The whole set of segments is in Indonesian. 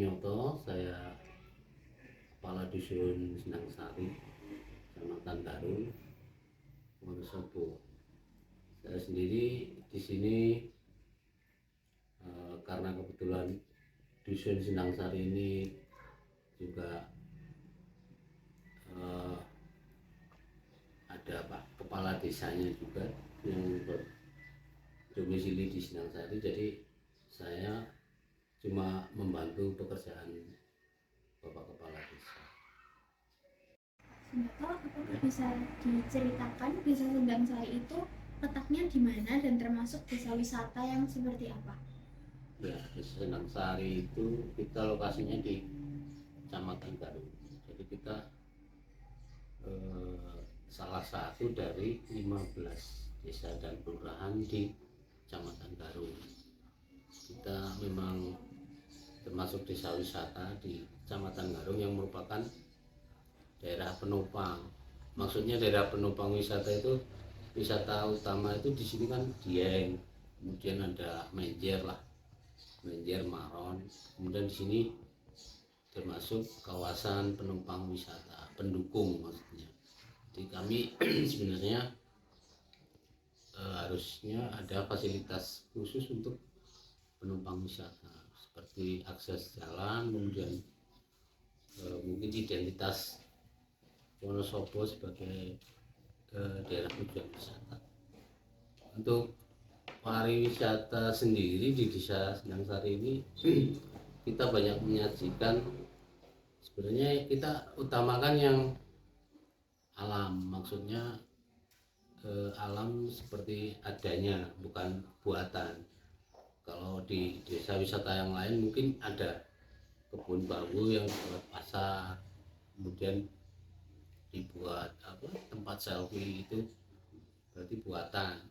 Sunyoto, saya Kepala Dusun Sendangsari, Kecamatan Darun, Wonosobo. Saya sendiri di sini karena kebetulan Dusun Sendangsari ini juga ada kepala desanya juga yang berdomisili di Sendangsari, jadi saya cuma membantu pekerjaan Bapak Kepala Desa. Sunyoto, apakah bisa diceritakan Desa Sendangsari itu letaknya di mana dan termasuk desa wisata yang seperti apa? Ya, Desa Sendangsari itu kita lokasinya di Kecamatan Garut. Jadi kita salah satu dari 15 desa dan kelurahan di Kecamatan Garut. Kita memang termasuk desa wisata di Kecamatan Garut yang merupakan daerah penopang. Maksudnya daerah penopang wisata itu, wisata utama itu di sini kan Dieng, kemudian ada Menjer lah, Menjer, Maron. Kemudian di sini termasuk kawasan penumpang wisata, pendukung maksudnya. Jadi kami sebenarnya harusnya ada fasilitas khusus untuk penumpang wisata seperti akses jalan, kemudian mungkin identitas Wonosobo sebagai daerah tujuan wisata. Untuk pariwisata sendiri di Desa Sendangsari ini kita banyak menyajikan, sebenarnya kita utamakan yang alam, maksudnya alam seperti adanya, bukan buatan. Kalau di desa wisata yang lain mungkin ada kebun bambu yang dibuat pasar, kemudian dibuat tempat selfie, itu berarti buatan.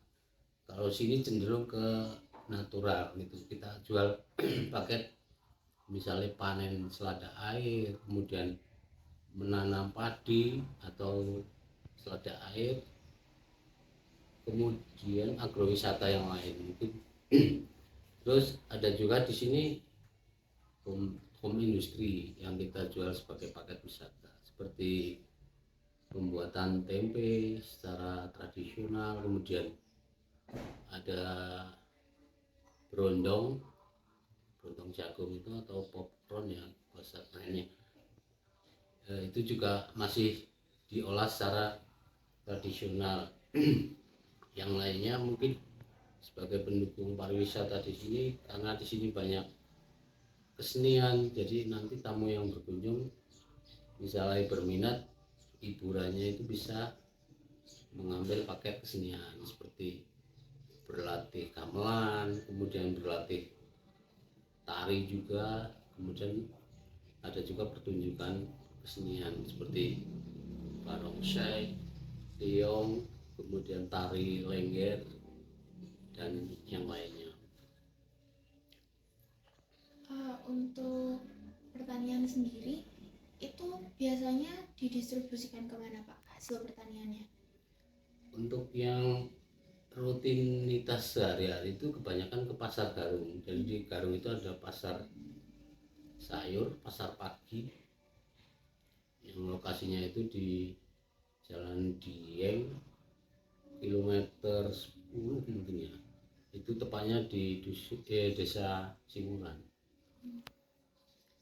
Kalau sini cenderung ke natural gitu. Kita jual paket, misalnya panen selada air, kemudian menanam padi atau selada air, kemudian agrowisata yang lain mungkin. Terus ada juga di sini home industri yang kita jual sebagai paket wisata, seperti pembuatan tempe secara tradisional, kemudian ada berondong jagung itu atau popcorn ya bahasa lainnya. Itu juga masih diolah secara tradisional. Yang lainnya mungkin sebagai pendukung pariwisata di sini, karena di sini banyak kesenian, jadi nanti tamu yang berkunjung misalnya berminat hiburannya itu bisa mengambil paket kesenian seperti berlatih gamelan, kemudian berlatih tari juga, kemudian ada juga pertunjukan kesenian seperti barongsai, tiong, kemudian tari lengger dan yang lainnya. Untuk pertanian sendiri itu biasanya didistribusikan kemana Pak hasil pertaniannya? Untuk yang rutinitas sehari-hari itu kebanyakan ke pasar Garung. Jadi di Garung itu ada pasar sayur, pasar pagi, yang lokasinya itu di Jalan Dieng, kilometer 10 mungkin ya. Itu tepatnya di Desa Simuran.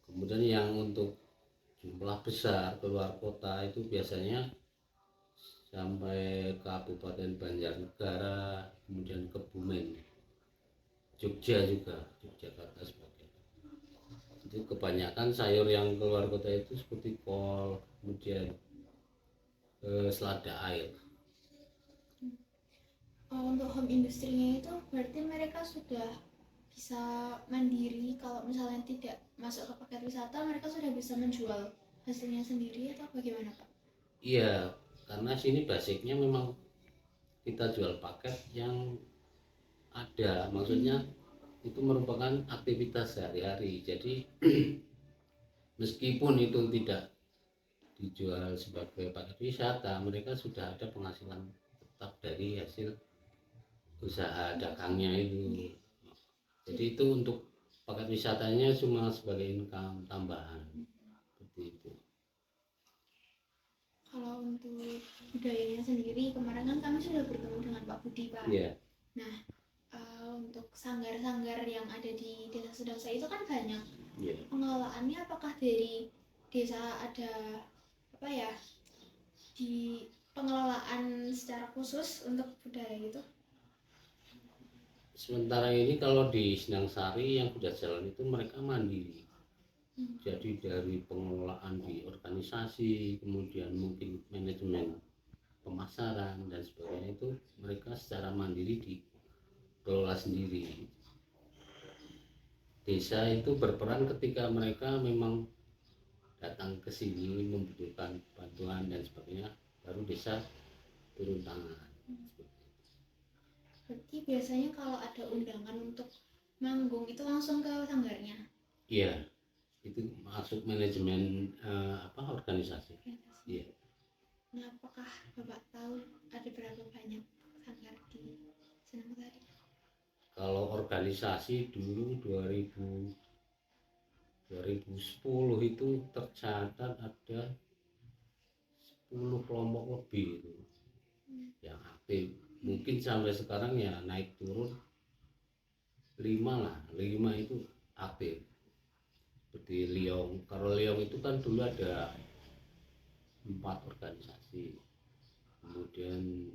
Kemudian yang untuk jumlah besar keluar kota itu biasanya sampai Kabupaten Banjarnegara, kemudian Kebumen, Jogja juga, Yogyakarta sebagai. Jadi kebanyakan sayur yang keluar kota itu seperti kol, kemudian selada air. Untuk home industrinya itu berarti mereka sudah bisa mandiri, kalau misalnya tidak masuk ke paket wisata mereka sudah bisa menjual hasilnya sendiri atau bagaimana Pak? Iya, karena sini basicnya memang kita jual paket yang ada, maksudnya itu merupakan aktivitas sehari-hari. Jadi meskipun itu tidak dijual sebagai paket wisata, mereka sudah ada penghasilan tetap dari hasil usaha dagangnya itu. Jadi itu untuk paket wisatanya cuma sebagai income tambahan seperti itu. Kalau untuk budayanya sendiri, kemarin kan kami sudah bertemu dengan Pak Budi, Pak. Iya. Nah, untuk sanggar-sanggar yang ada di Desa Sedangsa itu kan banyak. Iya. Pengelolaannya apakah dari desa ada apa ya, di pengelolaan secara khusus untuk budaya itu? Sementara ini kalau di Sinangsari yang sudah jalan itu mereka mandiri. Jadi dari pengelolaan di organisasi, kemudian mungkin manajemen pemasaran dan sebagainya itu mereka secara mandiri dikelola sendiri. Desa itu berperan ketika mereka memang datang ke sini membutuhkan bantuan dan sebagainya, baru desa turun tangan. Berarti biasanya kalau ada undangan untuk manggung itu langsung ke sanggarnya? Iya, itu masuk manajemen organisasi. Iya. Nah, apakah Bapak tahu ada berapa banyak sanggar di Sinangsari? Kalau organisasi dulu 2010 itu tercatat ada 10 kelompok lebih itu yang aktif. Mungkin sampai sekarang ya naik turun 5 itu aktif. Seperti Liong. Kalau Liong itu kan dulu ada 4 organisasi. Kemudian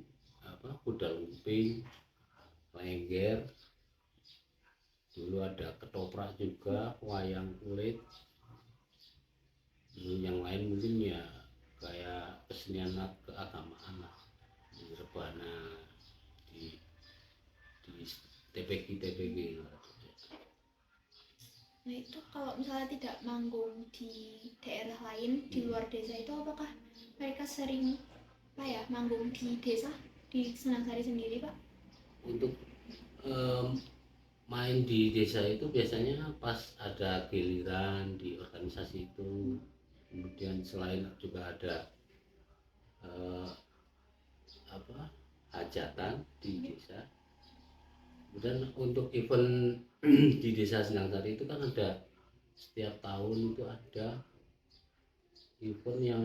Kuda Lumping, Lengger, dulu ada Ketoprak juga, Wayang Kulit. Yang lain mungkin ya kayak kesenian keagamaan lah, di Rebana, di TPG. Nah, itu kalau misalnya tidak manggung di daerah lain di luar desa itu, apakah mereka sering manggung di desa, di Sinangsari sendiri, Pak? Untuk main di desa itu biasanya pas ada giliran di organisasi itu. Kemudian selain juga ada hajatan di desa. Kemudian untuk event di desa Sinangsari itu kan ada setiap tahun itu ada event yang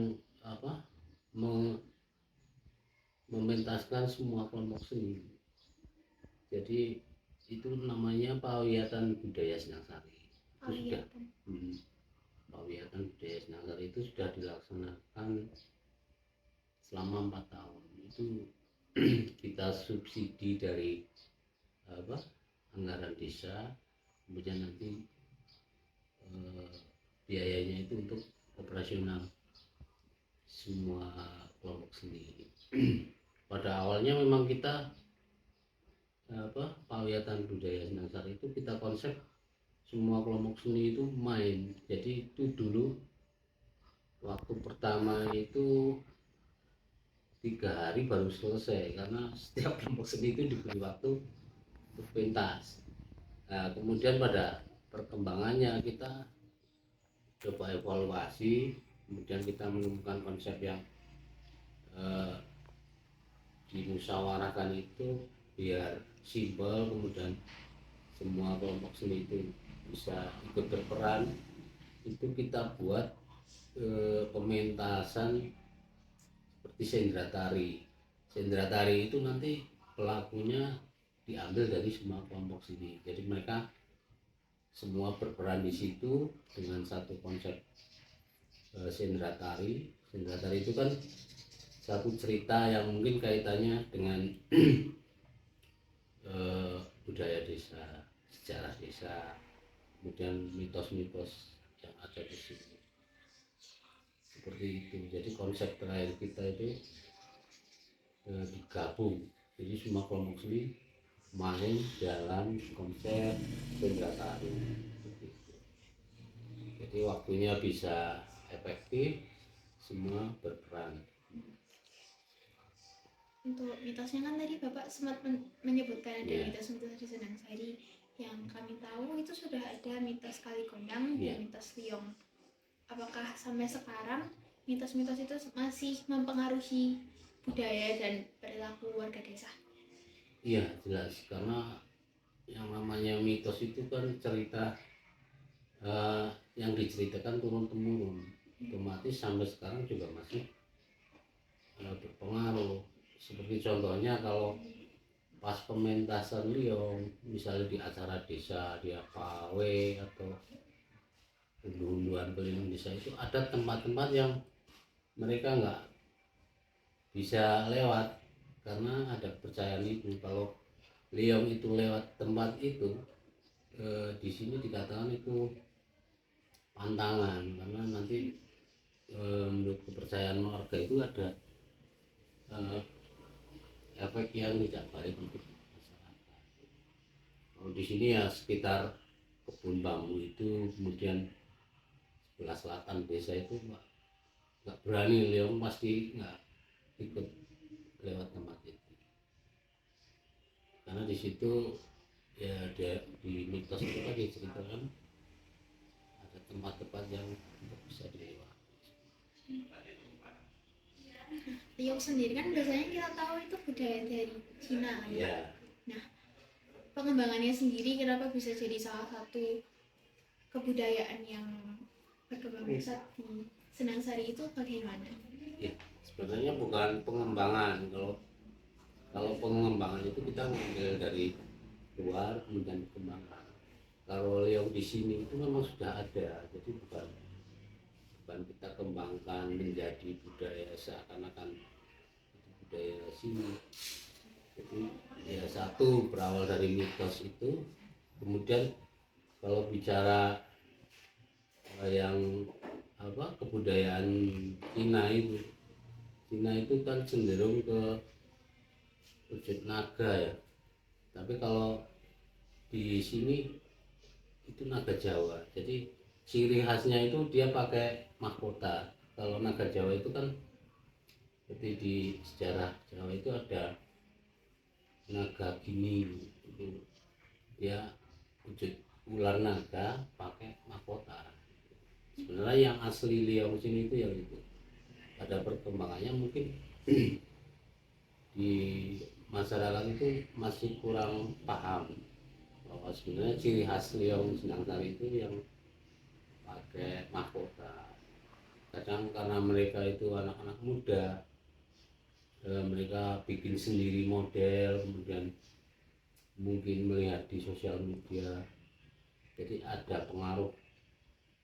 mementaskan semua kelompok seni. Jadi itu namanya Pawiyatan Budaya Sinangsari. Pawiyatan Budaya Sinangsari itu sudah dilaksanakan selama 4 tahun. Itu kita subsidi dari anggaran desa, kemudian nanti biayanya itu untuk operasional semua kelompok sendiri. Pada awalnya memang kita Pawiyatan Budaya Sinangsari itu kita konsep semua kelompok seni itu main. Jadi itu dulu waktu pertama itu 3 hari baru selesai karena setiap kelompok seni itu diberi waktu untuk pentas. Nah, kemudian pada perkembangannya kita coba evaluasi, kemudian kita menemukan konsep yang dimusyawarahkan itu biar simpel, kemudian semua kelompok seni itu bisa ikut berperan. Itu kita buat pementasan seperti sendra tari. Sendra tari itu nanti pelakunya diambil dari semua kelompok seni. Jadi mereka semua berperan di situ dengan satu konsep sendra tari. Sendra tari itu kan satu cerita yang mungkin kaitannya dengan budaya desa, sejarah desa, kemudian mitos-mitos yang ada di sini. Seperti itu. Jadi konsep terakhir kita itu digabung. Jadi semua kelompok seni main dalam konsep sendra tari. Jadi waktunya bisa efektif, semua berperan. Untuk mitosnya kan tadi Bapak sempat menyebutkan ada mitos-mitos di Sinangsari. Yang kami tahu itu sudah ada mitos Kaligondang dan mitos Liong. Apakah sampai sekarang mitos-mitos itu masih mempengaruhi budaya dan perilaku warga desa? Iya, jelas, karena yang namanya mitos itu kan cerita yang diceritakan turun temurun, otomatis sampai sekarang juga masih berpengaruh. Seperti contohnya kalau pas pementasan liong, misalnya di acara desa, dia pawe atau unduh-unduhan keliling desa, itu ada tempat-tempat yang mereka nggak bisa lewat karena ada kepercayaan itu. Kalau liong itu lewat tempat itu, di sini dikatakan itu pantangan, karena nanti menurut kepercayaan warga itu ada efek yang tidak baik untuk masyarakat. Kalau di sini ya sekitar kebun bambu itu, kemudian sebelah selatan desa itu nggak berani, liong pasti nggak ikut lewat tempat itu, karena di situ ya di mitos itu kan diceritakan ada tempat-tempat yang tidak bisa dilewati. Liong sendiri kan biasanya kita tahu itu budaya dari Cina kan ya. Ya, Nah, pengembangannya sendiri kenapa bisa jadi salah satu kebudayaan yang berkembang pesat di Senangsari itu bagaimana? ya sebenarnya bukan pengembangan. Kalau pengembangan itu kita ngambil dari luar kemudian dikembangkan. Kalau liong di sini itu memang sudah ada, jadi bukan kita kembangkan menjadi budaya seakan-akan itu budaya sini. Jadi ya satu berawal dari mitos itu, kemudian kalau bicara yang kebudayaan Cina itu kan cenderung ke wujud naga ya, tapi kalau di sini itu naga Jawa. Jadi ciri khasnya itu dia pakai mahkota. Kalau naga Jawa itu kan seperti di sejarah Jawa itu ada naga gini, itu dia wujud ular naga pakai mahkota. Sebenarnya yang asli liong sini itu yang itu. Pada perkembangannya mungkin di masyarakat itu masih kurang paham bahwa sebenarnya ciri khas liong Senangsari itu yang pakai mahkota. Kadang karena mereka itu anak-anak muda, mereka bikin sendiri model, kemudian mungkin melihat di sosial media, jadi ada pengaruh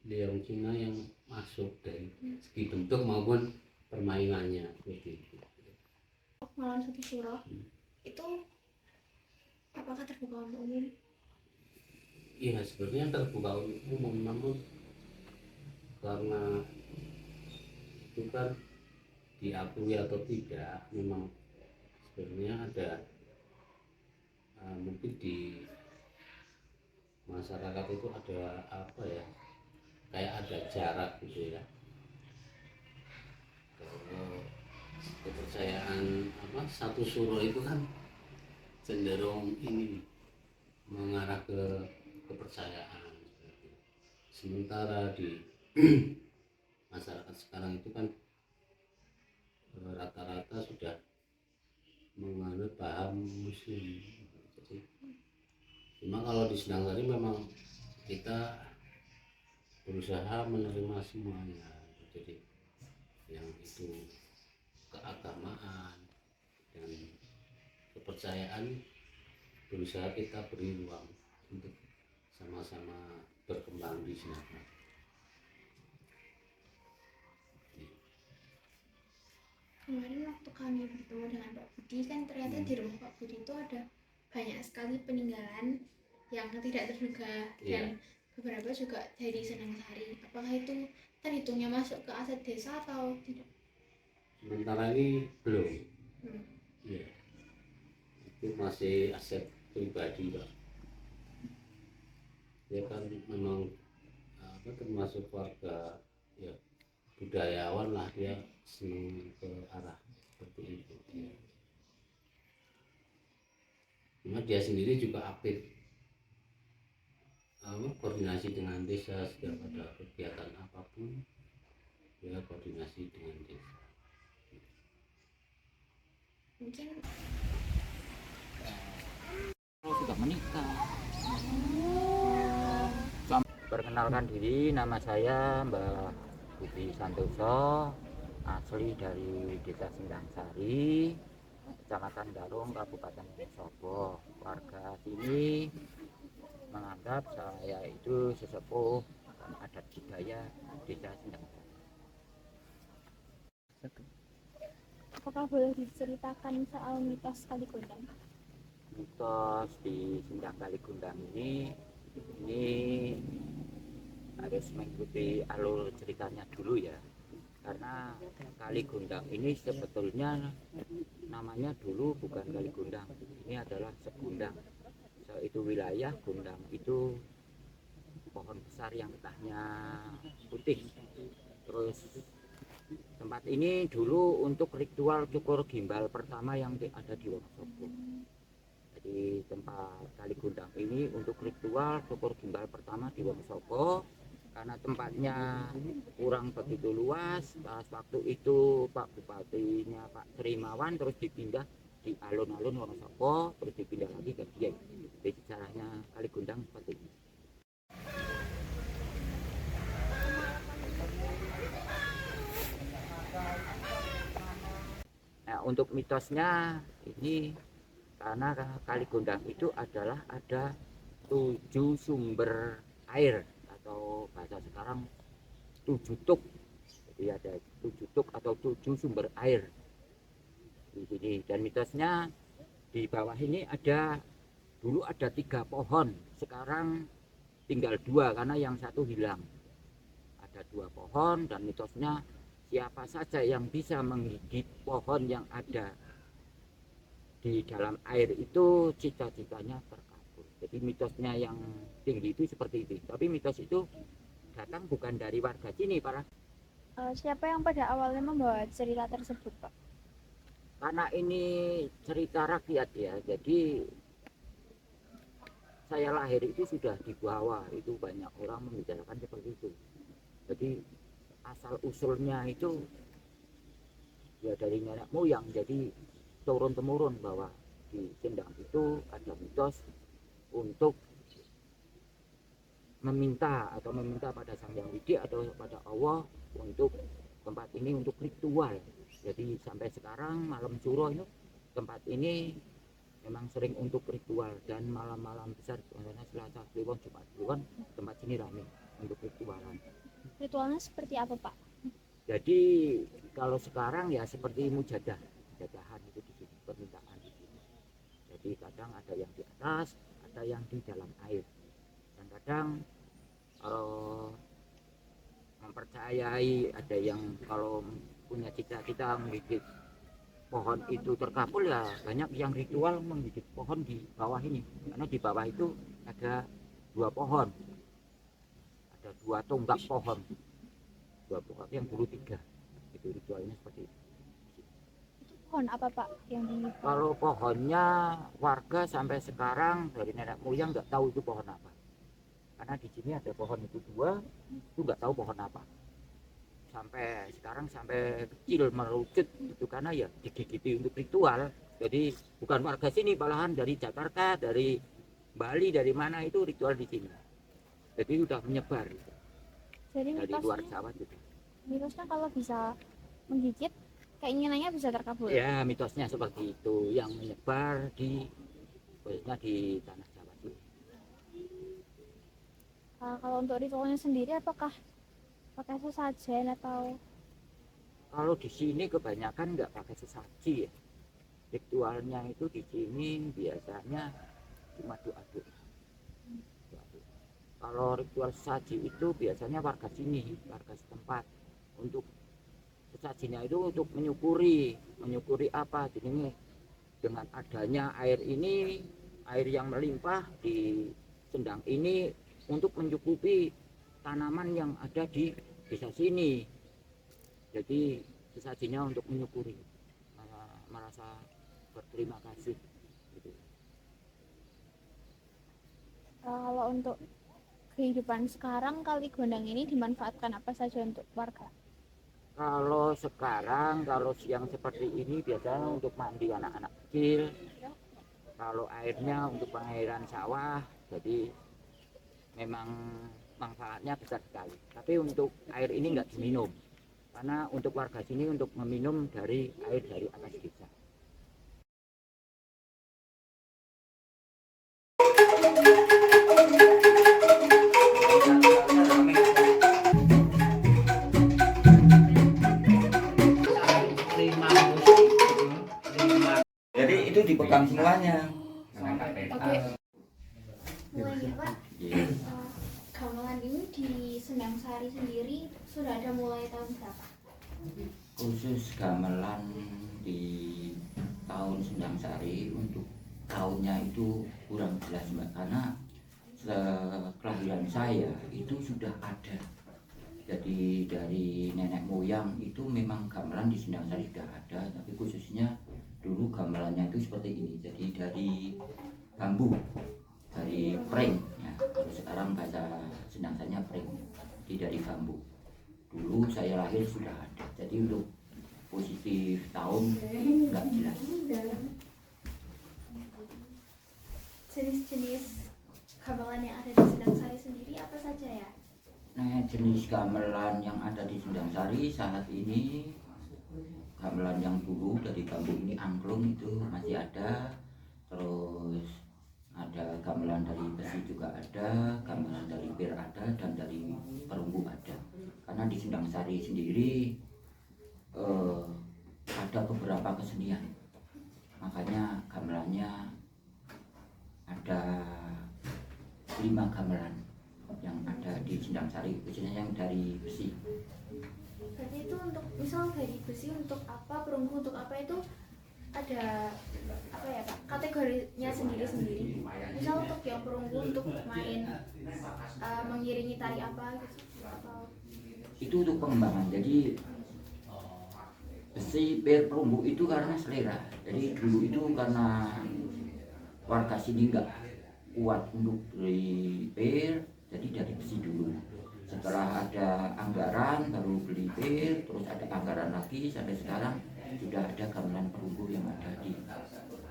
liong Cina yang masuk dari segi bentuk maupun permainannya seperti itu. Malam Satu Suro itu apakah terbuka untuk umum? Iya, sebenarnya terbuka untuk umum, namun karena itu kan diakui atau tidak, memang sebenarnya ada mungkin di masyarakat itu ada apa ya, kayak ada jarak gitu ya. Kalau kepercayaan Satu Suro itu kan cenderung ini mengarah ke kepercayaan. Sementara di masyarakat sekarang itu kan rata-rata sudah menganut paham muslim. Jadi cuma kalau di Senangsari memang kita berusaha menerima semuanya. Jadi yang itu keagamaan dan kepercayaan berusaha kita beri ruang untuk sama-sama berkembang di Senangsari. Kemarin waktu kami bertemu dengan Pak Budi kan ternyata di rumah Pak Budi itu ada banyak sekali peninggalan yang tidak terduga dan beberapa juga dari Senangsari. Apakah itu terhitungnya masuk ke aset desa atau tidak? Sementara ini belum. Ya, itu masih aset pribadi Pak. Dia kan memang termasuk warga ya budayawan lah, dia senang ke arah seperti itu. Cuma dia sendiri juga aktif koordinasi dengan desa. Setiap ada kegiatan apapun dia koordinasi dengan desa. Mungkin sudah menikah. Perkenalkan diri, nama saya Mbah Budi Santoso, asli dari Desa Singgangsari, Kecamatan Darung, Kabupaten Wonosobo. Warga sini menganggap saya itu sesepuh dan adat budaya Desa Singgangsari. Apakah boleh diceritakan soal mitos Kali Gondang? Mitos di Sindang Kali Gondang ini harus mengikuti alur ceritanya dulu ya, karena Kali Gondang ini sebetulnya namanya dulu bukan Kali Gondang, ini adalah Segundang. Itu wilayah Gondang itu pohon besar yang getahnya putih. Terus tempat ini dulu untuk ritual cukur gimbal pertama yang ada di Wonosobo. Jadi tempat Kali Gondang ini untuk ritual cukur gimbal pertama di Wonosobo. Karena tempatnya kurang begitu luas, pas waktu itu Pak Bupatinya Pak Trimawan terus dipindah di alun-alun Wonosobo, terus dipindah lagi ke Dieng. Jadi sejarahnya Kali Gondang seperti ini. Nah, untuk mitosnya ini karena Kali Gondang itu adalah ada 7 sumber air, atau bahasa sekarang 7 tuk. Jadi ada 7 tuk atau 7 sumber air di sini. Dan mitosnya di bawah ini dulu ada 3 pohon, sekarang tinggal 2 karena yang satu hilang. Ada 2 pohon, dan mitosnya siapa saja yang bisa menggigit pohon yang ada di dalam air itu cita-citanya terkabul. Jadi mitosnya yang tinggi itu seperti itu. Tapi mitos itu datang bukan dari warga sini, para. Siapa yang pada awalnya membawa cerita tersebut, Pak? Karena ini cerita rakyat ya, jadi saya lahir itu sudah di bawah, itu banyak orang membicarakan seperti itu. Jadi asal usulnya itu ya dari nenek moyang, jadi turun temurun bahwa di Sindang itu ada mitos untuk meminta pada Sang Hyang Widi atau pada Allah untuk tempat ini untuk ritual. Jadi sampai sekarang malam Suro itu tempat ini memang sering untuk ritual, dan malam-malam besar misalnya Selasa Kliwon, Jumat Kliwon, tempat sini ramai untuk ritualan. Ritualnya seperti apa, Pak? Jadi kalau sekarang ya seperti mujadahan itu di sini, permintaan di sini. Jadi kadang ada yang di atas, ada yang di dalam air, dan kadang mempercayai ada yang kalau punya cita-cita menggigit pohon itu terkabul, ya banyak yang ritual menggigit pohon di bawah ini, karena di bawah itu ada 2 pohon, ada 2 tonggak pohon, 2 pohon yang dulu 3, itu ritualnya seperti itu. Pohon apa, Pak, yang di bawah? Kalau pohonnya warga sampai sekarang dari nenek moyang nggak tahu itu pohon apa, karena di sini ada pohon itu 2, itu nggak tahu pohon apa. Sampai sekarang sampai kecil merucut itu karena ya digigiti untuk ritual. Jadi bukan warga sini, malahan dari Jakarta, dari Bali, dari mana itu ritual di sini. Jadi udah menyebar gitu. Jadi Dari luar Jawa juga. mitosnya kalau bisa menggigit keinginannya bisa terkabul. Ya mitosnya seperti itu yang menyebar khususnya di tanah Jawa sini. Kalau untuk ritualnya sendiri apakah pakai sesajen atau? Kalau di sini kebanyakan nggak pakai sesaji ya. Ritualnya itu di sini biasanya cuma doa-doa. Kalau ritual sesaji itu biasanya warga sini, warga setempat. Untuk sesajinya itu untuk menyukuri apa? Jadi dengan adanya air ini, air yang melimpah di Sendang ini untuk mencukupi tanaman yang ada di desa sini. Jadi sesajinya untuk menyukuri, merasa berterima kasih gitu. Kalau untuk kehidupan sekarang, Kali Gondang ini dimanfaatkan apa saja untuk warga? Kalau sekarang, kalau siang seperti ini biasanya untuk mandi anak-anak kecil. Kalau airnya untuk pengairan sawah, jadi memang manfaatnya besar sekali. Tapi untuk air ini nggak diminum, karena untuk warga sini untuk meminum dari air dari atas desa. Jadi itu dipegang semuanya. Oke. Mulai ya Pak. Iya. Gamelan ini di Sendang Sari sendiri sudah ada mulai tahun berapa? Khusus gamelan di tahun Sendang Sari untuk tahunnya itu kurang jelas Mbak, karena kelahiran saya itu sudah ada. Jadi dari nenek moyang itu memang gamelan di Sendang Sari sudah ada, tapi khususnya dulu gamelannya itu seperti ini. Jadi dari bambu, dari pring ya. Kalau sekarang bahasa Sendang Sarinya pring, jadi dari bambu. Dulu saya lahir sudah ada, jadi untuk positif tahun nggak jelas. Jenis-jenis gamelan yang ada di Sendang Sari sendiri apa saja ya? Nah, jenis gamelan yang ada di Sendang Sari saat ini, gamelan yang dulu dari bambu ini angklung itu masih ada, terus ada gamelan dari besi juga ada, gamelan dari bir ada, dan dari perunggu ada. Karena di Sendang Sari sendiri ada beberapa kesenian, makanya gamelannya ada 5 gamelan yang ada di Sendang Sari, khususnya yang dari besi. Berarti itu untuk misal dari besi untuk apa, perunggu untuk apa, itu ada apa ya Pak, kategorinya sendiri-sendiri. Misal untuk yang perunggu untuk main mengiringi tari apa gitu atau Itu untuk pengembangan. Jadi besi, bir, perunggu itu karena selera. Jadi dulu itu karena warga sini nggak kuat untuk beli bir, jadi dari besi dulu. Setelah ada anggaran baru beli bir, terus ada anggaran lagi, sampai sekarang sudah ada gamelan perunggu yang ada di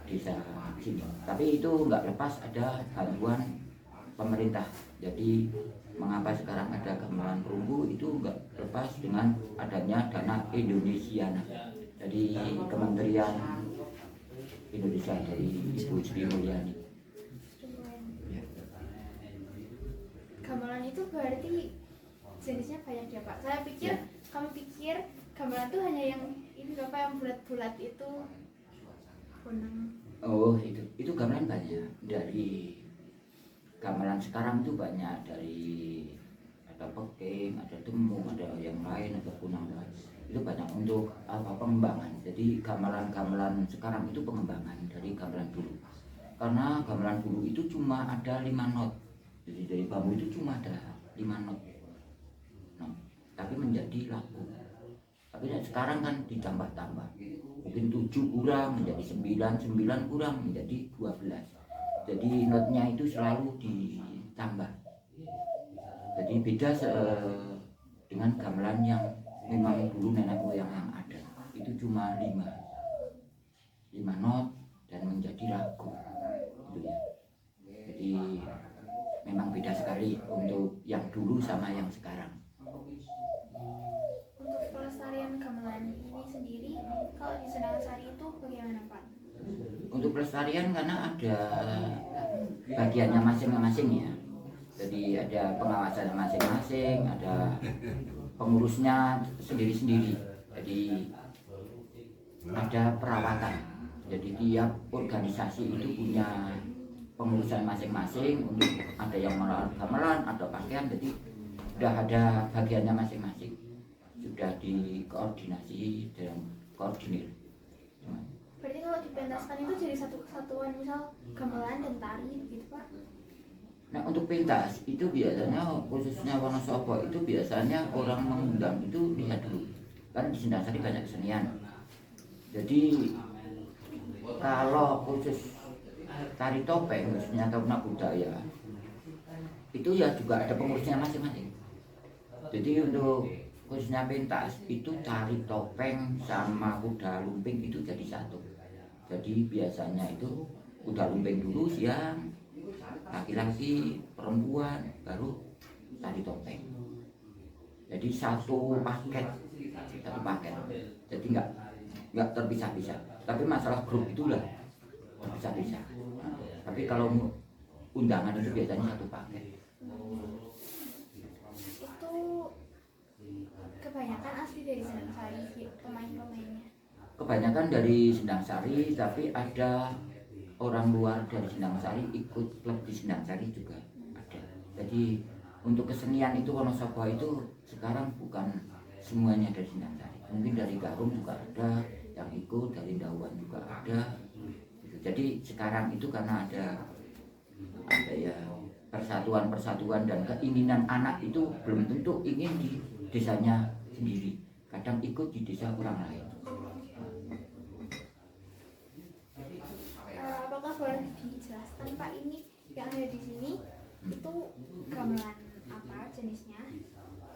desa sini. Tapi itu nggak lepas ada bantuan pemerintah. Jadi mengapa sekarang ada gamelan perunggu itu nggak lepas dengan adanya dana Indonesiana. Jadi Kementerian Indonesia dari Ibu Sri Mulyani. gamelan itu berarti jenisnya banyak ya Pak. Saya pikir kami pikir gamelan itu hanya yang ini Bapak yang bulat-bulat itu kunang. Oh, itu gamelan banyak. Dari gamelan sekarang itu banyak, dari ada peking, ada demung, ada yang lain, ada kunang lain. Itu banyak untuk pengembangan. Jadi gamelan-gamelan sekarang itu pengembangan dari gamelan dulu. Karena gamelan dulu itu cuma ada 5 not. Jadi dari bambu itu cuma ada 5 not. Tapi menjadi laku. Tapi sekarang kan ditambah-tambah. Mungkin 7 kurang menjadi 9, 9 kurang menjadi 12. Jadi notnya itu selalu ditambah. Jadi beda dengan gamelan yang memang dulu nenek moyang yang ada. Itu cuma 5 not dan menjadi lagu. Gitu ya. Jadi memang beda sekali untuk yang dulu sama yang sekarang. Untuk pelestarian gamelan ini sendiri, kalau di Sendang Sari itu bagaimana Pak? Untuk pelestarian karena ada bagiannya masing-masing ya. Jadi ada pengawasan masing-masing, ada pengurusnya sendiri-sendiri. Jadi ada perawatan. Jadi tiap organisasi itu punya pengurusan masing-masing, untuk ada yang merawat gamelan, ada pakaian, jadi sudah ada bagiannya masing-masing, sudah dikoordinasi dan koordinir. Berarti kalau dipentaskan itu jadi satu kesatuan, misal gamelan dan tari gitu Pak? Nah, untuk pentas itu biasanya khususnya Wonosobo itu biasanya orang mengundang itu lihat dulu, kan di Sendang Sari banyak kesenian. Jadi kalau khusus tari topeng, khususnya taruna budaya, itu ya juga ada pengurusnya masing-masing. Jadi untuk khususnya pentas itu tari topeng sama kuda lumping itu jadi satu. Jadi biasanya itu kuda lumping dulu siang, laki-laki, perempuan, baru tari topeng. Jadi satu paket, jadi nggak terpisah-pisah. Tapi masalah grup itulah terpisah-pisah. Tapi kalau undangan itu biasanya satu paket. Itu kebanyakan asli dari Sendang Sari pemain-pemainnya. Kebanyakan dari Sendang Sari, tapi ada orang luar dari Sendang Sari ikut klub di Sendang Sari juga ada. Jadi untuk kesenian itu Wonosobo itu sekarang bukan semuanya dari Sendang Sari. Mungkin dari Garum juga ada yang ikut, dari Dawan juga ada. Gitu. Jadi sekarang itu karena ada ya persatuan dan keinginan anak itu belum tentu ingin di desanya sendiri. Kadang ikut di desa orang lain. Apakah boleh dijelaskan Pak, ini yang ada di sini itu gamelan apa jenisnya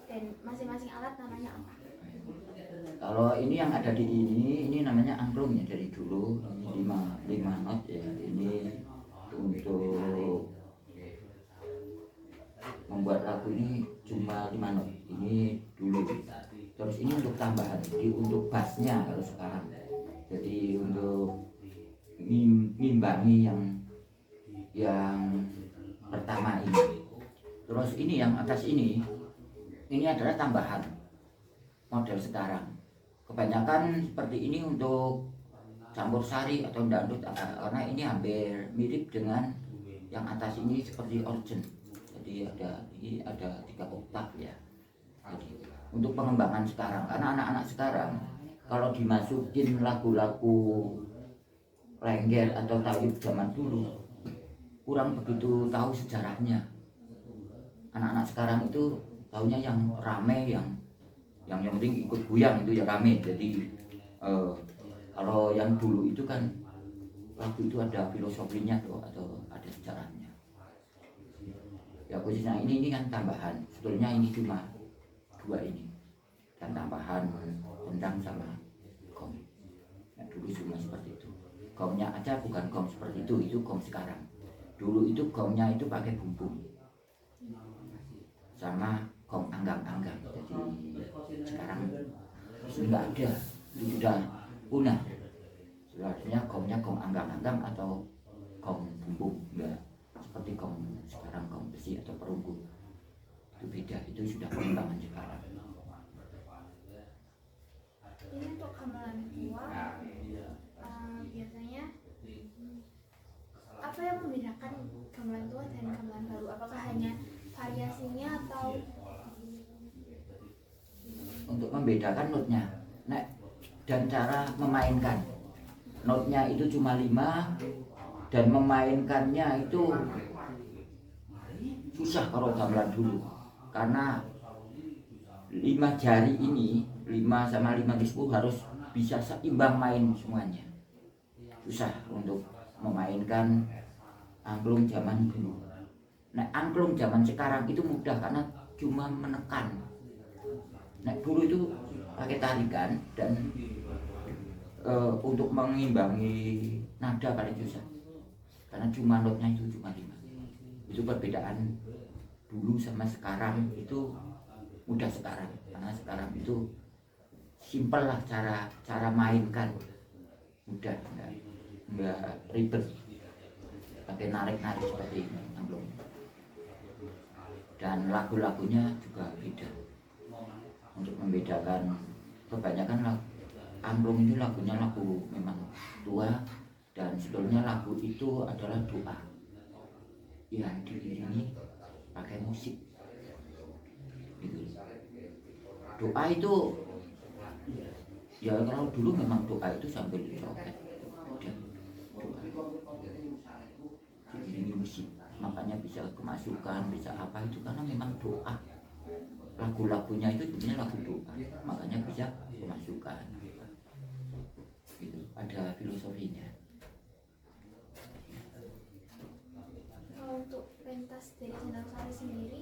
dan masing-masing alat namanya apa? Kalau ini yang ada di ini namanya angklung ya dari dulu. Ini lima not ya. Ini untuk membuat lagu ini cuma 5 not. Ini dulu. Terus ini untuk tambahan. Jadi untuk bassnya kalau sekarang. Jadi untuk ngimbangi yang pertama ini. Terus ini yang atas ini adalah tambahan model sekarang. Kebanyakan seperti ini untuk campur sari atau dangdut karena ini hampir mirip dengan yang atas ini seperti organ. Jadi ada 3 oktav ya. Jadi untuk pengembangan sekarang karena anak-anak sekarang kalau dimasukin lagu-lagu lengger atau tawib zaman dulu kurang begitu tahu sejarahnya. Anak-anak sekarang itu tahunya yang rame, yang penting ikut goyang itu ya rame. Jadi kalau yang dulu itu kan lagu itu ada filosofinya tuh atau ada sejarahnya. Ya khususnya ini kan tambahan. Sebetulnya ini cuma 2 ini dan tambahan kendang sama gong. Ya, dulu cuma seperti itu. Gongnya aja bukan gong seperti itu gong sekarang. Dulu itu gongnya itu pakai bumbung sama gong anggang-anggang. Jadi sekarang nggak ada, itu sudah punah. Sebenarnya gongnya gong anggang-anggang atau gong bumbung, enggak seperti gong sekarang gong besi atau perunggu. Itu beda, itu sudah pengembangan sekarang. Ini untuk gamelan tua biasanya apa yang membedakan gamelan tua dan gamelan baru? Apakah hanya variasinya atau untuk membedakan notnya dan cara memainkan? Notnya itu cuma 5 dan memainkannya itu susah kalau gamelan dulu karena 5 jari ini 5 sama 5 di 10 harus bisa seimbang main semuanya. Susah untuk memainkan angklung zaman dulu. Nah angklung zaman sekarang itu mudah karena cuma menekan. Nah dulu itu pakai tarikan dan untuk mengimbangi nada paling susah karena cuma notnya itu cuma 5. Itu perbedaan dulu sama sekarang itu mudah sekarang karena sekarang itu simpel lah cara mainkan, mudah nggak ribet pakai narik seperti ini angklung. Dan lagu-lagunya juga beda. Untuk membedakan kebanyakan angklung itu lagunya lagu memang tua dan sebetulnya lagu itu adalah doa yang diiringi pakai musik gitu. Doa itu ya kalau dulu memang doa itu sambil roket diiringi musik, makanya bisa kemasukan, bisa apa itu karena memang doa. Lagu-lagunya itu sebenarnya lagu doa, makanya bisa kemasukan gitu, ada filosofinya. kalau untuk pentas dari Sendang Sari sendiri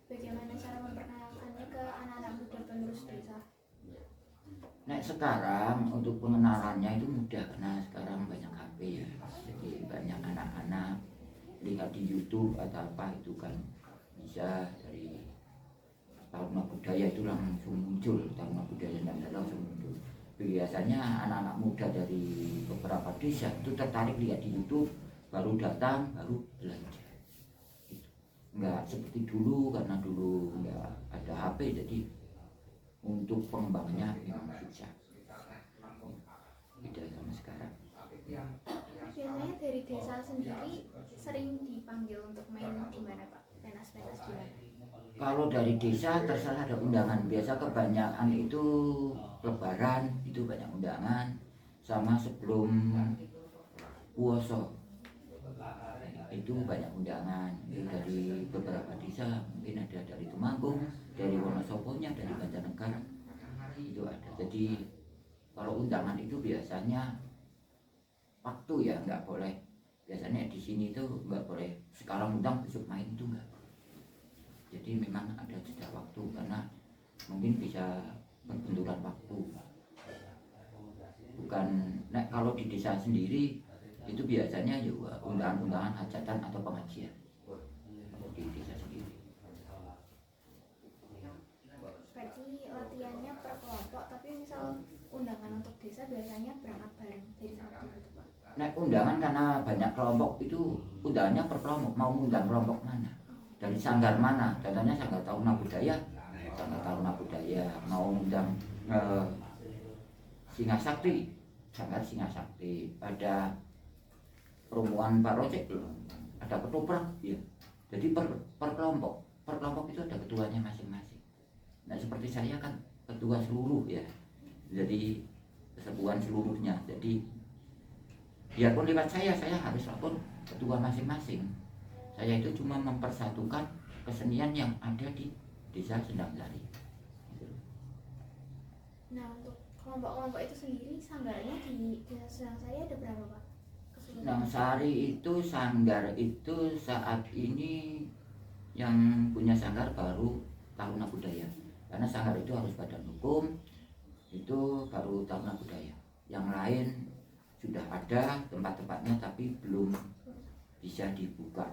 bagaimana cara memperkenalkannya ke anak-anak muda penerus desa? Nah sekarang untuk pengenalannya itu mudah karena sekarang banyak HP ya, jadi banyak anak-anak lihat di YouTube atau apa itu kan bisa dari Taruna Budaya itu langsung muncul, Taruna Budaya Sendang Sari langsung muncul. Biasanya anak-anak muda dari beberapa desa itu tertarik lihat di YouTube, baru datang, baru belajar. Nggak seperti dulu, karena dulu nggak ada HP, jadi untuk pengembangannya memang susah. Beda sama sekarang. Biasanya dari desa sendiri sering dipanggil untuk main di mana Pak? Pentas-pentas di mana? Kalau dari desa terserah ada undangan. Biasa kebanyakan itu Lebaran itu banyak undangan, sama sebelum puasa itu banyak undangan. Itu dari beberapa desa, mungkin ada dari Temanggung, dari Wonosobonya, dari Banjarnegara itu ada. Jadi kalau undangan itu biasanya waktu ya, nggak boleh. Biasanya di sini itu nggak boleh sekarang undang besok main, itu nggak. Jadi memang ada jeda waktu, karena mungkin bisa berbenturan waktu. Bukan, nah kalau di desa sendiri itu biasanya juga undangan-undangan hajatan atau pengajian. Kalau di desa sendiri. Berarti latihannya per kelompok, tapi misal undangan untuk desa biasanya berangkat bareng dari satu gitu Pak. Nah, undangan karena banyak kelompok itu undangannya per kelompok, mau undang kelompok mana, dari sanggar mana. Contohnya Sanggar Taruna Budaya, Sanggar Taruna Budaya mau undang Singasakti, Sanggar Singasakti. Ada perumuan Pak Rojek, ada ketoprak ya. Jadi per kelompok itu ada ketuanya masing-masing. Nah, seperti saya kan ketua seluruh ya, jadi kesatuan seluruhnya. Jadi biarpun lewat saya harus lapor ketua masing-masing. Saya itu cuma mempersatukan kesenian yang ada di desa Sendang Sari. Nah, untuk kelompok-kelompok itu sendiri sanggarnya di desa Sendang Sari ada berapa Pak? Sendang Sari itu sanggar itu saat ini yang punya sanggar baru Taruna Budaya. Karena sanggar itu harus badan hukum, itu baru Taruna Budaya. Yang lain sudah ada tempat-tempatnya tapi belum bisa dibuka.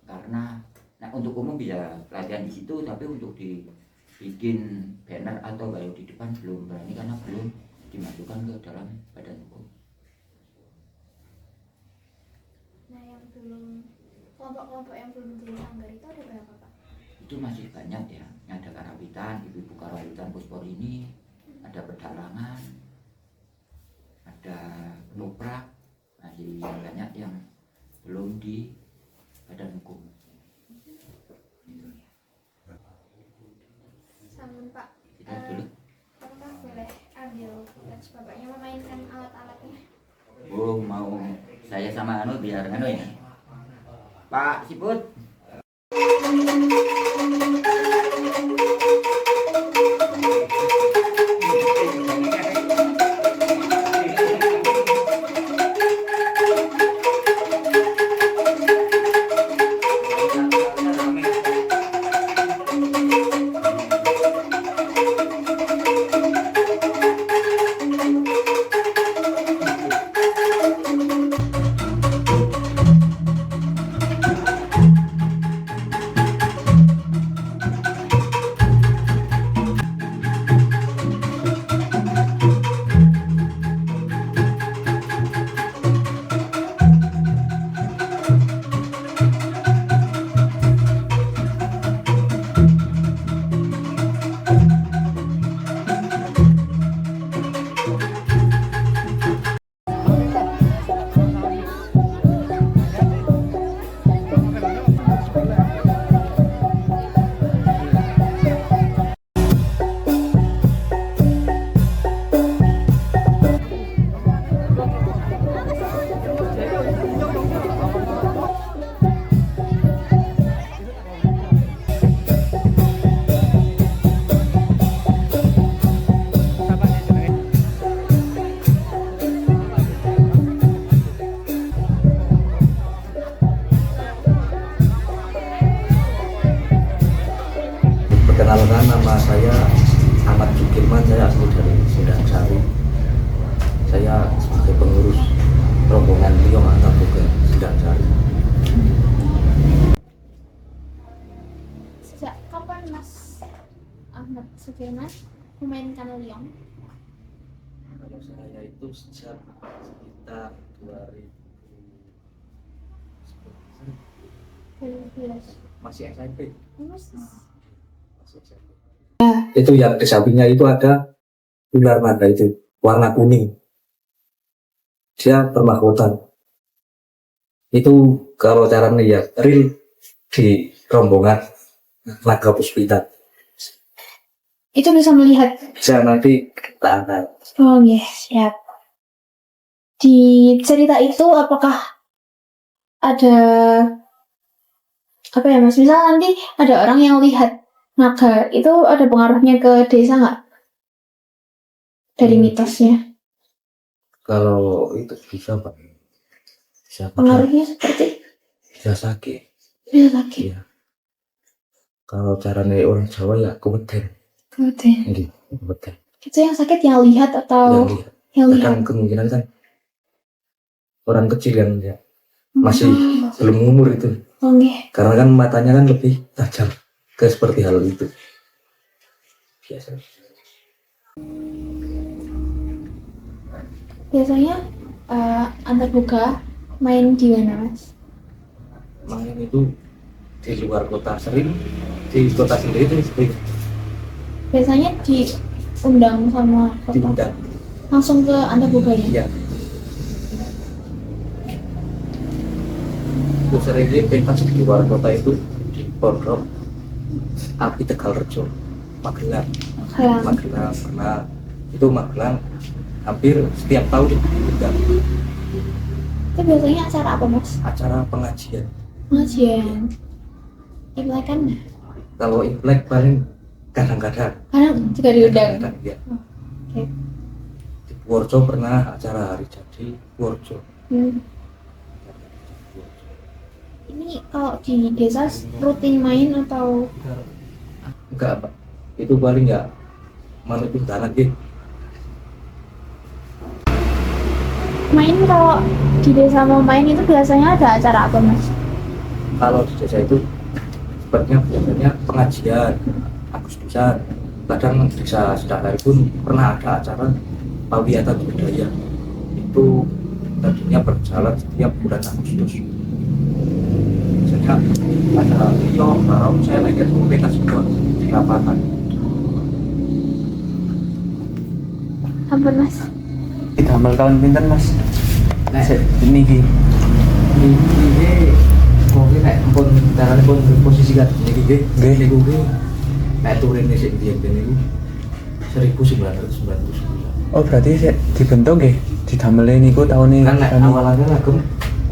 Karena nah untuk umum bisa latihan di situ, tapi untuk dibikin banner atau baru di depan belum berani, karena belum dimasukkan ke dalam badan hukum. Nah, yang belum, kelompok-kelompok yang belum menjadi sanggar itu ada berapa Pak? Itu masih banyak ya. Ada Karawitan, Ibu-ibu Karawitan Pusporini, ada Pedalangan, ada Noprak, masih banyak yang belum di badan hukum. Sampun Pak, Tidak dulu. apakah boleh ambil footage bapaknya memainkan alat-alatnya? Oh, mau saya sama Anu biar Anu ya. Pak Siput. Perkenalkan, nama saya Ahmad Sukirman, saya asli dari Sendang Sari. Saya sebagai pengurus rombongan Liong Antaboga Sendang Sari. Sejak kapan Mas Sudirman memainkan Liong? Kalau saya itu sejak sekitar 2000 2012. masih SMP. Masih. Masih SMP. Itu yang di sampingnya itu ada ular naga itu warna kuning. Dia bermahkota. Itu kalau cara lihat real di rombongan naga puspita. Itu bisa melihat. Bisa nanti kita akan. Oh iya, siap. Di cerita itu apakah ada apa ya Mas? Misal nanti ada orang yang lihat naga, itu ada pengaruhnya ke desa nggak? Dari mitosnya. Kalau itu bisa Pak. Bisa Pengaruhnya seperti bisa sakit. bisa sakit. Iya. Kalau caranya orang Jawa ya keweden. Kemudian Gitu, keweden. itu yang sakit yang lihat atau Yang lihat. yang lihat? Kadang kemungkinan kan orang kecil yang ya, masih belum umur itu. Oh, nggih. Karena kan matanya kan lebih tajam ke seperti hal itu. Biasa. Biasanya antar buka main di mana Mas? Main itu di luar kota sering, di kota sendiri itu sering Biasanya diundang sama kota. diundang. Langsung ke antar buka ya? Iya. Itu sering pentas di luar kota itu di Pondok Api Tegalrejo, Magelang. Magelang pernah itu Magelang hampir setiap tahun diundang Itu biasanya acara apa Mas? acara pengajian. Pengajian. Imlek kan? Kalau Imlek paling kadang-kadang Kadang juga diundang. kadang-kadang, ya. Oke. Di Purworejo pernah acara hari jadi Purworejo. Ini kalau di desa rutin main atau Enggak Pak, itu paling ya manut undangan gitu. main kalau di desa mau main itu biasanya ada acara apa Mas? Kalau di desa itu sepertinya biasanya pengajian Agustusan, kadang desa Sedakari pun pernah ada acara pawiyatan budaya, itu tadinya berjalan setiap bulan Agustus. Biasanya ada Liong, Barong, saya lagi itu pentas juga di lapangan. Ampun Mas. Didamel tahun pinten Mas? Nek Ini ki. ini mungkin nek pun carane pun posisi kan niki nggih niku ki nek turune sik biyen-biyen niku 1999. Oh berarti sik dibentuk nggih. Didamel niku tahun ini. Kan nek awalnya lagem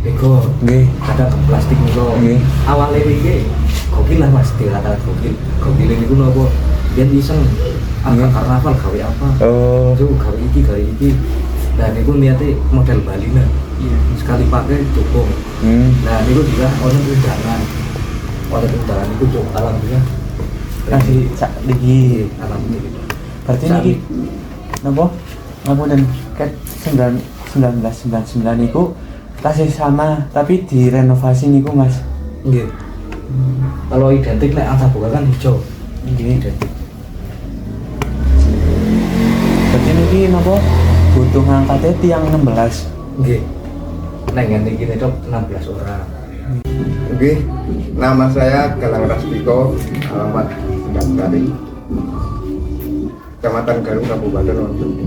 Lego Nggih. ada ke plastik niku. Nggih. Awalnya iki gokil lah Mas, dikatakan gokil. Gokil niku nopo? Biyen iseng angka karnaval gawe apa? Oh. Itu gawe iki. Nah niku niate model Bali nah. Sekali pakai cukup. Nah niku juga ono undangan. Ono undangan niku cukup alhamdulillah. Kasih sak niki. Alhamdulillah. Berarti niki napa? Ngapunten ket 1999 niku tasih sama tapi direnovasi niku Mas. Nggih. Kalau identik nek angsa buka kan hijau. Nggih. Identik. Berarti niki napa? Butuh ngangkatnya tiang 16. Nggih. Nek ngene iki nek 16 orang. Oke, nama saya Galang Rastiko, alamat Sedakari, Kecamatan Garung, Kabupaten Wonosobo.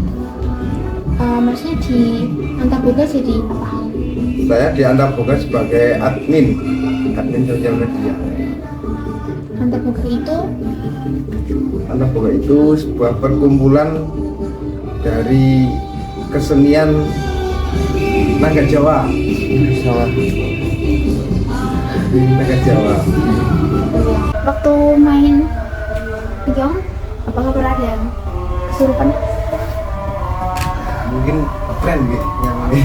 Masnya di Antaboga jadi apa? Saya di Antaboga sebagai admin sosial media. Antaboga itu Antaboga itu sebuah perkumpulan dari kesenian Naga Jawa. Naga Jawa. waktu main Liong, apakah pernah ada yang kesurupan? Mungkin tren gitu yang ini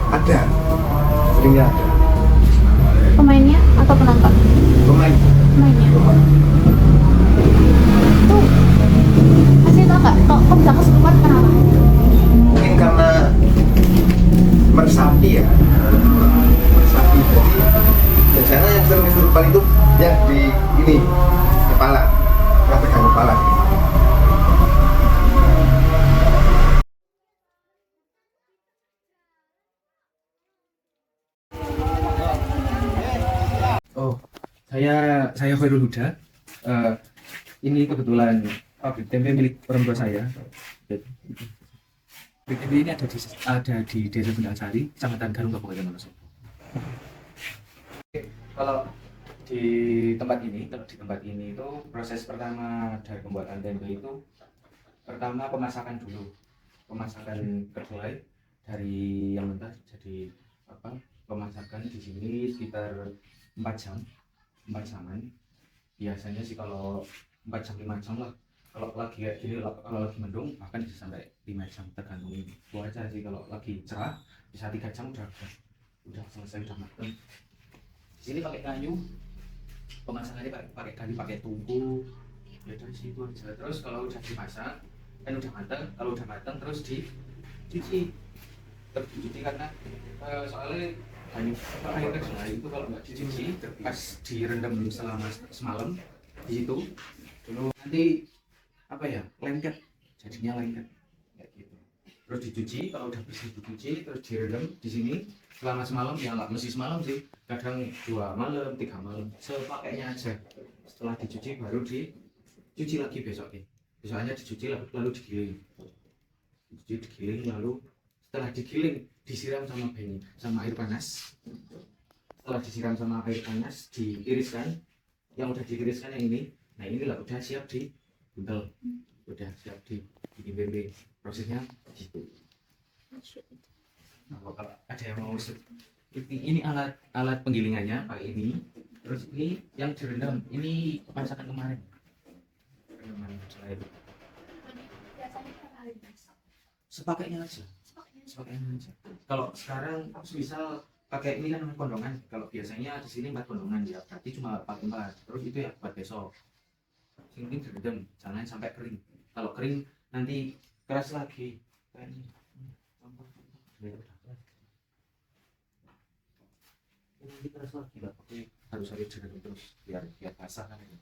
ada, seringnya ada. Pemainnya atau penonton? Pemain. Pemainnya. Itu masih tau nggak? Kok bisa kesurupan kenapa? Mungkin karena meresapi ya, meresapi. Jadi biasanya yang sering kesurupan itu yang di ini kepala, yang pegang kepala. Saya Khairul Huda. Ini kebetulan pabrik tempe milik orang tua saya. Pabrik tempe ini ada di Desa Sendang Sari, Kecamatan Garung, Kabupaten Wonosobo. Kalau di tempat ini itu proses pertama dari pembuatan tempe itu pertama pemasakan dulu. Pemasakan kedelai dari yang mentah jadi pemasakan di sini sekitar 4 jaman. Biasanya sih kalau 4 jam 5 jam lah. Kalau lagi kayak gini, kalau lagi mendung bahkan bisa sampai 5 jam tergantung ini cuaca sih. Kalau lagi cerah bisa 3 jam udah selesai, udah mateng. Di sini pakai kayu, pemasakannya pakai kayu, pakai tungku. Ya dari situ aja. Terus kalau udah dimasak kan udah mateng, kalau udah mateng terus dicuci. Terus dicuci karena soalnya air kedelai itu kalau nggak dicuci pas direndam dulu selama semalam di situ dulu nanti lengket, jadinya lengket kayak gitu. Terus dicuci, kalau udah bersih dicuci terus direndam di sini selama semalam, ya nggak mesti semalam sih, kadang 2 malam 3 malam sepakainya aja. Setelah dicuci baru dicuci lagi besoknya dicuci lalu digiling, lalu setelah digiling disiram sama air panas. Setelah disiram sama air panas diiriskan, yang udah diiriskan yang ini. Nah inilah udah siap dibuntel, udah siap dibikin tempe. Prosesnya gitu. Nah, kalau ada yang mau ini alat penggilingannya pakai ini. Terus ini yang direndam, ini masakan kemarin. Biasanya berapa hari mas? Sepakainya aja. Kalau sekarang misal pakai ini kan kondongan. Kalau biasanya di sini 4 kondongan ya, berarti cuma pakai 4. Terus itu ya buat besok. Ini direndam, jangan sampai kering. Kalau kering nanti keras lagi. Kayak ini. Ini keras lagi lah. Harus direndam terus biar basah kan ini.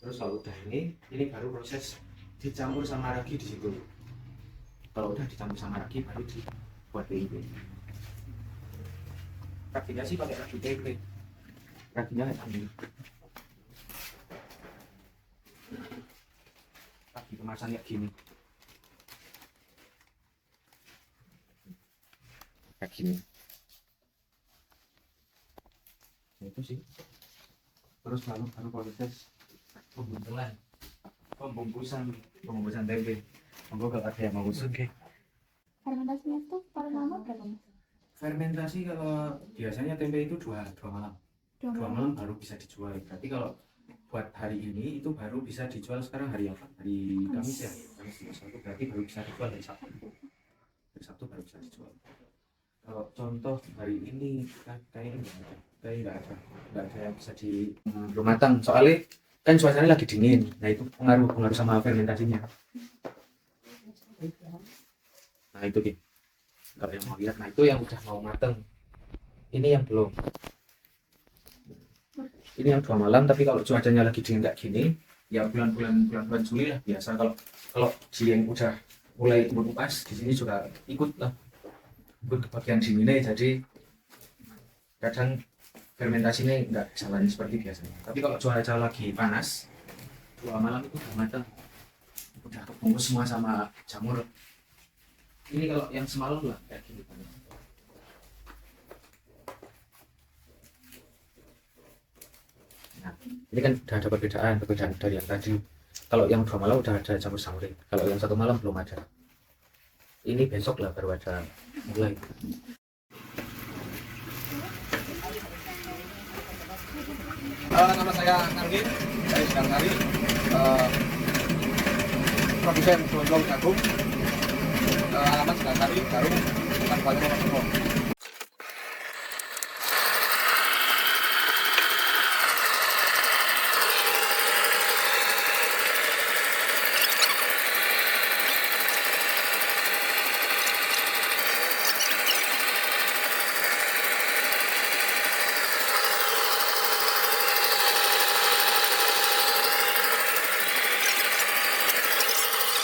Terus kalau udah ini baru proses dicampur sama ragi di situ. Kalau udah dicampur sama ragi baru dibuat tempe. Raginya sih pakai ragi tempe. Raginya kayak gini. Ragi kemasan kayak gini. Kayak gini. Itu sih. Terus lalu baru proses pembuntelan, pembungkusan tempe. Monggo kalau ada yang mau usul. Fermentasinya tuh paling lama berapa mas? Fermentasi kalau biasanya tempe itu 2 malam. 2 malam baru bisa dijual. Berarti kalau buat hari ini itu baru bisa dijual sekarang hari apa? Hari Kamis ya. Kamis 1 berarti baru bisa dijual hari Sabtu. Hari Sabtu baru bisa dijual. Kalau contoh hari ini kayaknya nggak ada yang bisa di belum matang. Soalnya kan suasananya lagi dingin. Nah itu pengaruh sama fermentasinya. Nah itu gitu. Kalau yang mau lihat, nah itu yang udah mau mateng. Ini yang belum. Ini yang 2 malam, tapi kalau cuacanya lagi dingin kayak gini, ya bulan Juli lah biasa. Kalau yang udah mulai mengupas di sini juga ikut ke bagian dinginnya, jadi kadang fermentasinya nggak jalan seperti biasanya. Tapi kalau cuaca lagi panas, 2 malam itu udah mateng, udah kebungkus semua sama jamur. Ini kalau yang semalam lah kayak gini. Nah, ini kan udah ada perbedaan dari yang tadi. Kalau yang 2 malam udah ada jamur samurai, kalau yang 1 malam belum ada. Ini besok lah baru ada mulai. Nama saya Nanggi dari Sendang Sari, produsen Dondong Jagung, alamat Sendang Sari, Garung, Kabupaten Wonosobo.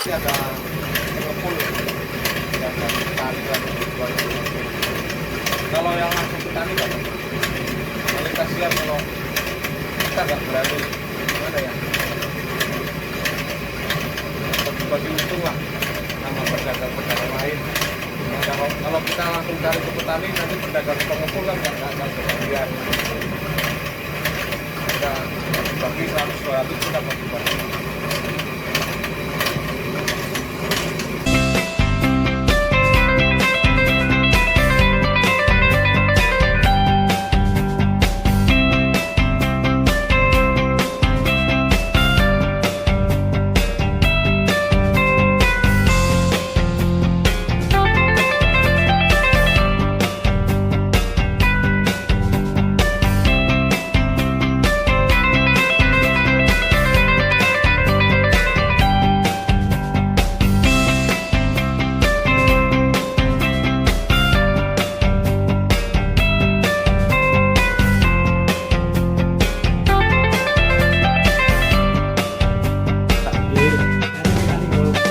Ini ada pengepul, ada tali dan kalau yang langsung petani kan kasihan kalau kita nggak berani, gimana ya, bagi untung lah sama pedagang-pedagang lain. Nah, kalau kita langsung cari ke petani, nanti pedagang pengumpul kan nggak kebagian. Kita bagi 100-200 kita bagi-bagi.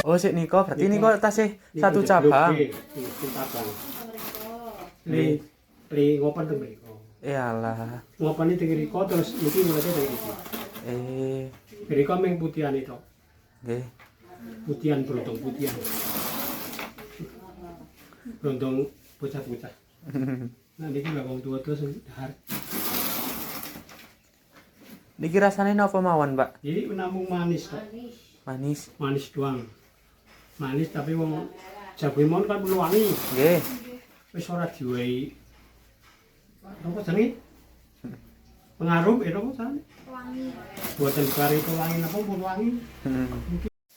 Oh, sik Niko, berarti Niko tasih satu cabang. Li ngopan teng mriko. Iyalah. Ngopane teng mriko terus iki mulai dari iki. Mriko meng putihan itu. Nggih. Putihan beruntung putihan. Beruntung bocah-bocah. Nah niki lha wong tua terus dahar. Niki rasane napa mawon, Pak? Iki namung manis kok. Manis. Manis doang. Manis tapi wong jagung mon kan perlu wangi. Nggih. Wis ora diwehi. Apa jenenge? Pengaruh apa jenenge? Wangi. Buatan kari itu wangi apa pun wangi.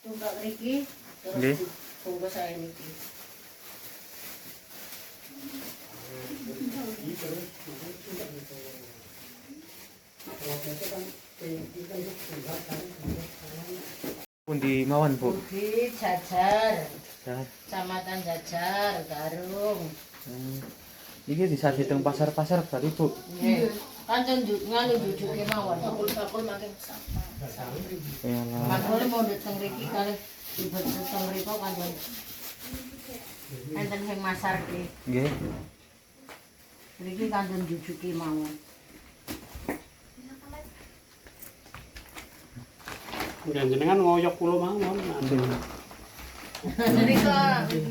Tunggal niki Nggih. bungkus saya niki. Pundi mawon, Bu? Budi Jajar, Ya. Kecamatan Jajar, Garung. Iki disadi teng pasar-pasar berarti, Bu. Nggih. Kancan nganu jujuke mawon. Bakul makin sapa. Iyalah. Bakul mau teng mriki kali ibet teng mriko kancan. Enten sing masarke. Nggih. Mriki kancan jujuke mawon. Dan jenengan ngoyok pulau mawon. Jadi kok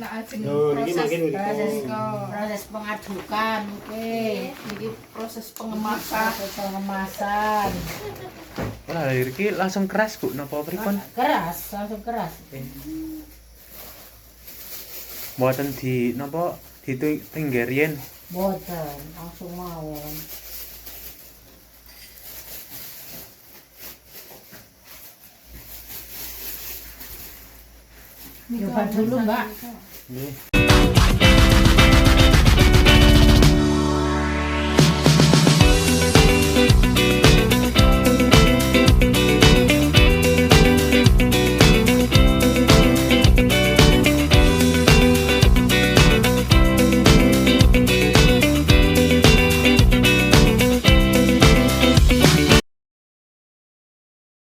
ajeng Yo niki makin Proses pengadukan, oke. Jadi proses pengemasan. Proses pengemasan. Lah iki langsung keras, Bu, napa pripun? Keras, langsung keras. Mboten di napa ditinggerien. Boten, langsung mawon. Coba dulu, Mbak. Nggih.